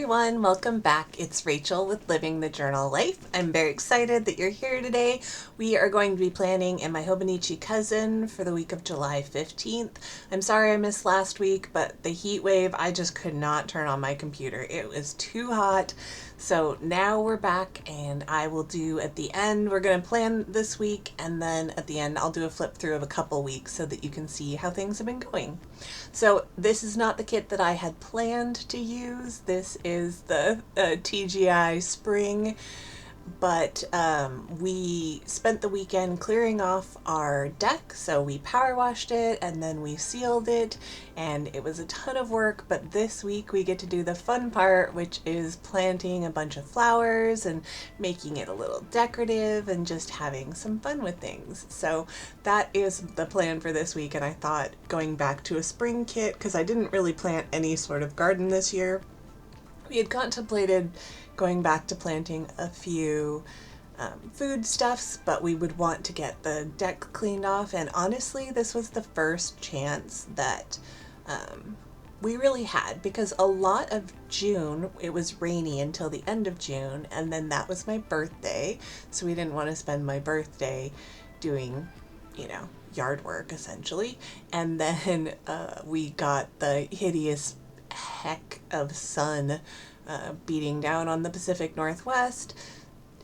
everyone, welcome back. It's Rachel with Living the Journal Life. I'm very excited that you're here today. We are going to be planning in my Hobonichi Cousin for the week of July 15th. I'm sorry I missed last week, but the heat wave, I just could not turn on my computer. It was too hot. So now we're back, and I will do at the end, we're going to plan this week, and then at the end I'll do a flip through of a couple weeks so that you can see how things have been going. So this is not the kit that I had planned to use. This is the TGI Spring, but we spent the weekend clearing off our deck, so we power washed it and then we sealed it, and it was a ton of work. But this week we get to do the fun part, which is planting a bunch of flowers and making it a little decorative and just having some fun with things. So that is the plan for this week, and I thought going back to a spring kit, because I didn't really plant any sort of garden this year, we had contemplated going back to planting a few foodstuffs, but we would want to get the deck cleaned off. And honestly, this was the first chance that we really had, because a lot of June it was rainy until the end of June, and then that was my birthday, so we didn't want to spend my birthday doing, yard work essentially. And then we got the hideous heck of sun beating down on the Pacific Northwest,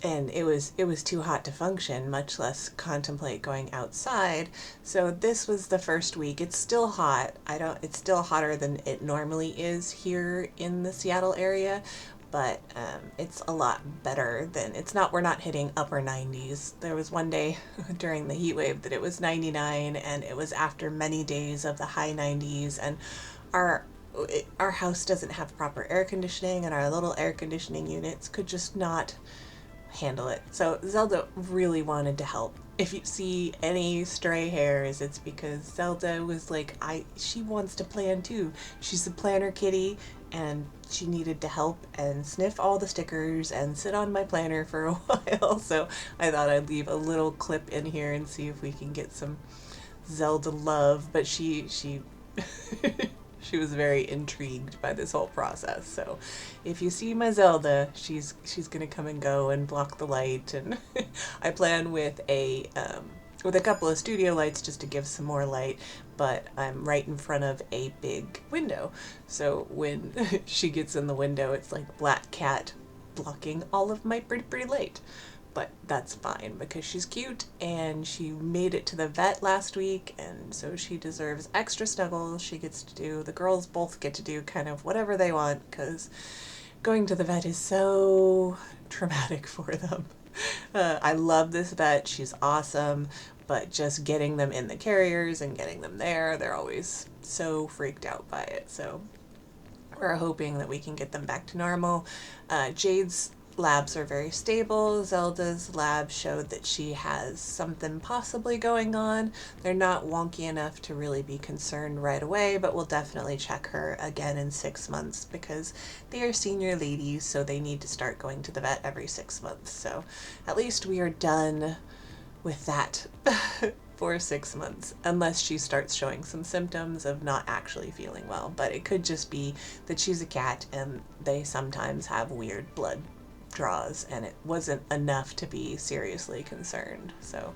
and it was too hot to function, much less contemplate going outside. So this was the first week. It's still hot. It's still hotter than it normally is here in the Seattle area, but it's a lot better than, we're not hitting upper 90s. There was one day during the heat wave that it was 99, and it was after many days of the high 90s, and our house doesn't have proper air conditioning, and our little air conditioning units could just not handle it. So Zelda really wanted to help. If you see any stray hairs, it's because Zelda was like, she wants to plan too. She's a planner kitty, and she needed to help and sniff all the stickers and sit on my planner for a while. So I thought I'd leave a little clip in here and see if we can get some Zelda love. But she she was very intrigued by this whole process. So if you see my Zelda, she's gonna come and go and block the light. And I plan with a couple of studio lights just to give some more light, but I'm right in front of a big window. So when she gets in the window, it's like black cat blocking all of my pretty light. But that's fine because she's cute, and she made it to the vet last week, and so she deserves extra snuggles. The girls both get to do kind of whatever they want, because going to the vet is so traumatic for them. I love this vet, she's awesome, but just getting them in the carriers and getting them there, they're always so freaked out by it. So we're hoping that we can get them back to normal. Jade's labs are very stable. Zelda's lab showed that she has something possibly going on. They're not wonky enough to really be concerned right away, but we'll definitely check her again in 6 months, because they are senior ladies, so they need to start going to the vet every 6 months. So at least we are done with that for 6 months, unless she starts showing some symptoms of not actually feeling well. But it could just be that she's a cat and they sometimes have weird blood draws, and it wasn't enough to be seriously concerned. So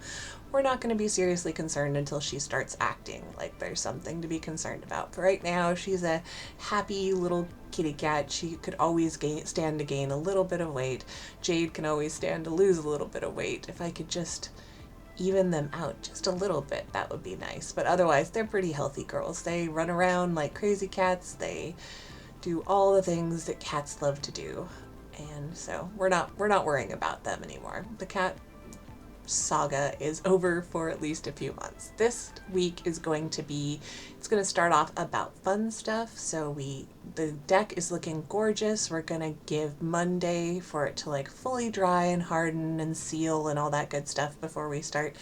we're not going to be seriously concerned until she starts acting like there's something to be concerned about. But right now, she's a happy little kitty cat. She could always stand to gain a little bit of weight. Jade can always stand to lose a little bit of weight. If I could just even them out just a little bit, that would be nice. But otherwise, they're pretty healthy girls. They run around like crazy cats. They do all the things that cats love to do. And so we're not worrying about them anymore. The cat saga is over for at least a few months. This week is going to start off about fun stuff. So the deck is looking gorgeous. We're gonna give Monday for it to fully dry and harden and seal and all that good stuff before we start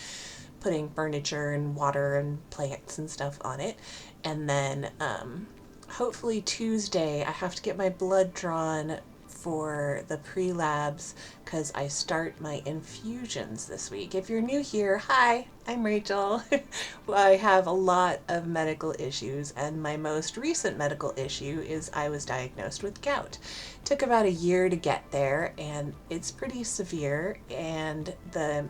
putting furniture and water and plants and stuff on it. And then hopefully Tuesday I have to get my blood drawn for the pre-labs, because I start my infusions this week. If you're new here, hi, I'm Rachel. I have a lot of medical issues, and my most recent medical issue is I was diagnosed with gout. Took about a year to get there, and it's pretty severe. And the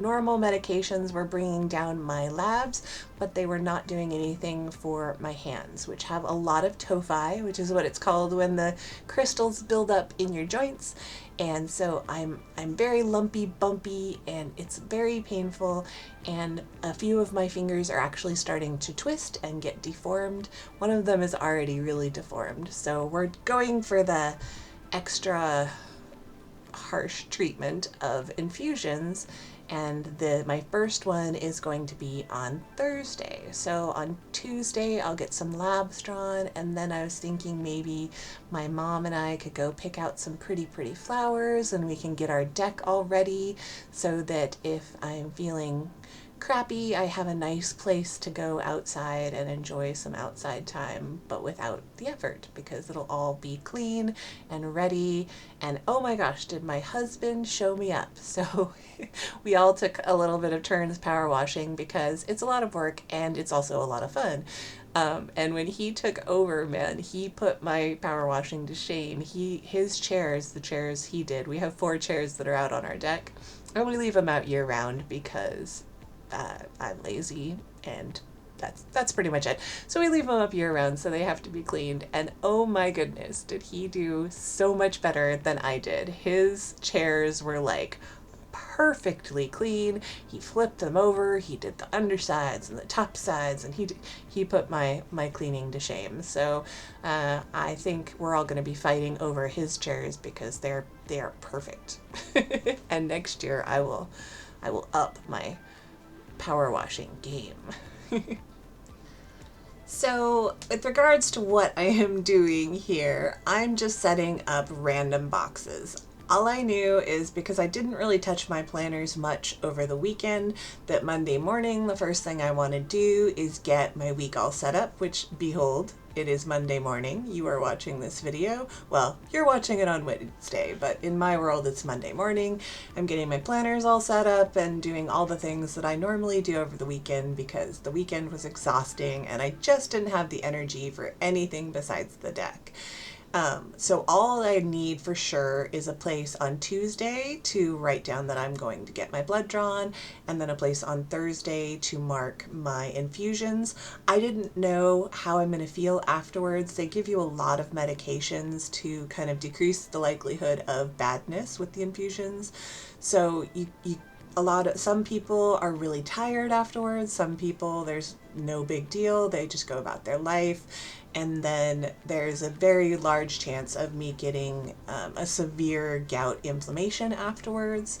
normal medications were bringing down my labs, but they were not doing anything for my hands, which have a lot of tophi, which is what it's called when the crystals build up in your joints. And so I'm very lumpy, bumpy, and it's very painful. And a few of my fingers are actually starting to twist and get deformed. One of them is already really deformed. So we're going for the extra harsh treatment of infusions, and my first one is going to be on Thursday. So on Tuesday I'll get some labs drawn, and then I was thinking maybe my mom and I could go pick out some pretty flowers and we can get our deck all ready so that if I'm feeling crappy, I have a nice place to go outside and enjoy some outside time, but without the effort, because it'll all be clean and ready. And oh my gosh, did my husband show me up. So we all took a little bit of turns power washing because it's a lot of work and it's also a lot of fun. And when he took over, man, he put my power washing to shame. His chairs, the chairs he did, we have 4 chairs that are out on our deck, and we leave them out year round because I'm lazy, and that's pretty much it. So we leave them up year round, so they have to be cleaned. And oh my goodness, did he do so much better than I did. His chairs were like perfectly clean. He flipped them over, he did the undersides and the top sides, and he put my cleaning to shame. So I think we're all going to be fighting over his chairs because they are perfect. And next year I will up my power washing game. So with regards to what I am doing here, I'm just setting up random boxes. All I knew is, because I didn't really touch my planners much over the weekend, that Monday morning the first thing I want to do is get my week all set up, which, behold, it is Monday morning. You are watching this video. Well, you're watching it on Wednesday, but in my world it's Monday morning. I'm getting my planners all set up and doing all the things that I normally do over the weekend because the weekend was exhausting and I just didn't have the energy for anything besides the deck. So all I need for sure is a place on Tuesday to write down that I'm going to get my blood drawn, and then a place on Thursday to mark my infusions. I didn't know how I'm going to feel afterwards. They give you a lot of medications to kind of decrease the likelihood of badness with the infusions. So some people are really tired afterwards. Some people, there's no big deal. They just go about their life. And then there's a very large chance of me getting a severe gout inflammation afterwards.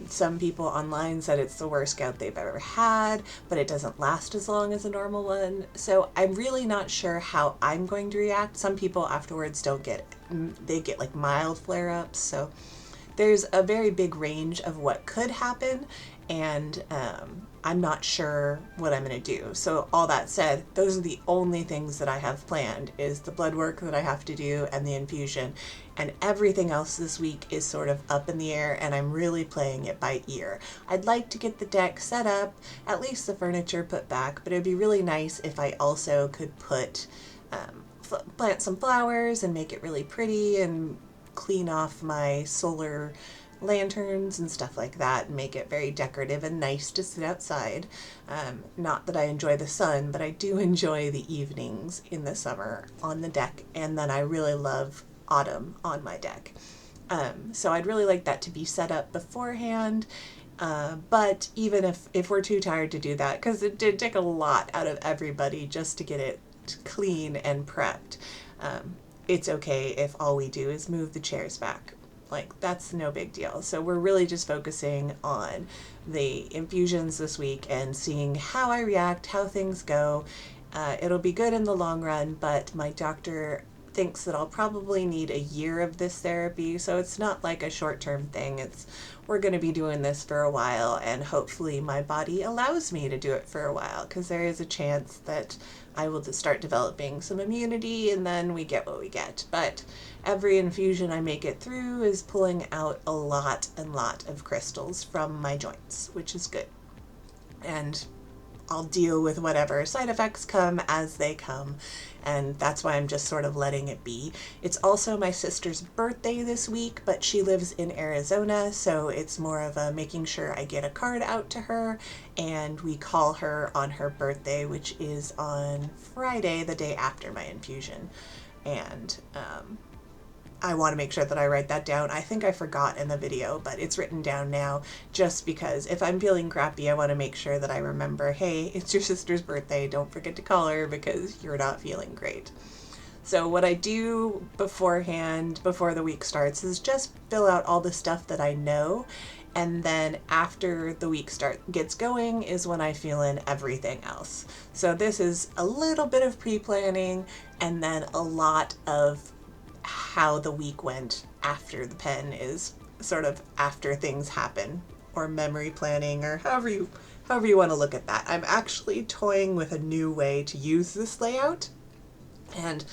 Some people online said it's the worst gout they've ever had, but it doesn't last as long as a normal one. So I'm really not sure how I'm going to react. Some people afterwards they get like mild flare-ups. So there's a very big range of what could happen, and I'm not sure what I'm going to do. So all that said, those are the only things that I have planned, is the blood work that I have to do and the infusion, and everything else this week is sort of up in the air, and I'm really playing it by ear. I'd like to get the deck set up, at least the furniture put back, but it'd be really nice if I also could plant some flowers and make it really pretty and clean off my solar lanterns and stuff like that and make it very decorative and nice to sit outside. Not that I enjoy the sun, but I do enjoy the evenings in the summer on the deck, and then I really love autumn on my deck. So I'd really like that to be set up beforehand. But even if we're too tired to do that, because it did take a lot out of everybody just to get it clean and prepped, it's okay if all we do is move the chairs back. Like, that's no big deal. So we're really just focusing on the infusions this week and seeing how I react, how things go. It'll be good in the long run, but my doctor thinks that I'll probably need a year of this therapy, so it's not like a short-term thing. We're going to be doing this for a while, and hopefully my body allows me to do it for a while, because there is a chance that I will start developing some immunity and then we get what we get. But every infusion I make it through is pulling out a lot of crystals from my joints, which is good. and I'll deal with whatever side effects come as they come, and that's why I'm just sort of letting it be. It's also my sister's birthday this week, but she lives in Arizona, so it's more of a making sure I get a card out to her, and we call her on her birthday, which is on Friday, the day after my infusion. And I want to make sure that I write that down. I think I forgot in the video, but it's written down now just because if I'm feeling crappy, I want to make sure that I remember, hey, it's your sister's birthday. Don't forget to call her because you're not feeling great. So what I do beforehand, before the week starts, is just fill out all the stuff that I know. And then after the week gets going is when I fill in everything else. So this is a little bit of pre-planning and then a lot of how the week went after the pen, is sort of after things happen, or memory planning, or however you want to look at that. I'm actually toying with a new way to use this layout, and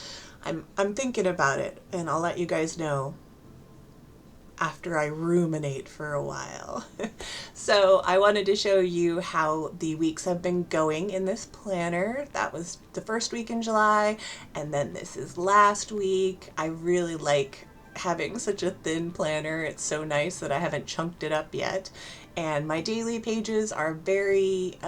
I'm thinking about it, and I'll let you guys know after I ruminate for a while. So I wanted to show you how the weeks have been going in this planner. That was the first week in July, and then this is last week. I really like having such a thin planner. It's so nice that I haven't chunked it up yet. And my daily pages are very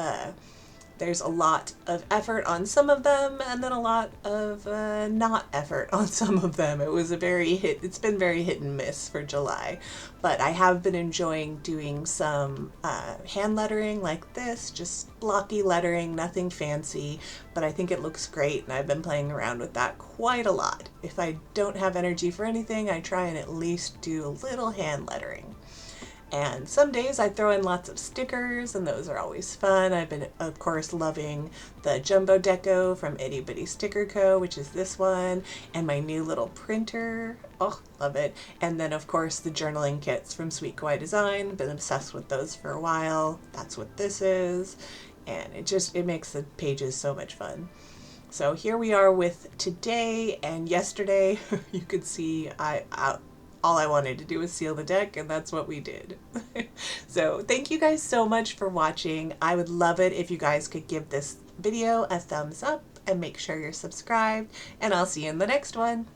there's a lot of effort on some of them, and then a lot of not effort on some of them. It's been very hit and miss for July, but I have been enjoying doing some hand lettering like this, just blocky lettering, nothing fancy, but I think it looks great, and I've been playing around with that quite a lot. If I don't have energy for anything, I try and at least do a little hand lettering. And some days I throw in lots of stickers, and those are always fun. I've been, of course, loving the Jumbo Deco from Itty Bitty Sticker Co., which is this one, and my new little printer. Oh, love it. And then, of course, the journaling kits from Sweet Kawaii Design. Been obsessed with those for a while. That's what this is. And it makes the pages so much fun. So here we are with today and yesterday. You could see all I wanted to do was seal the deck, and that's what we did. So thank you guys so much for watching. I would love it if you guys could give this video a thumbs up and make sure you're subscribed, and I'll see you in the next one.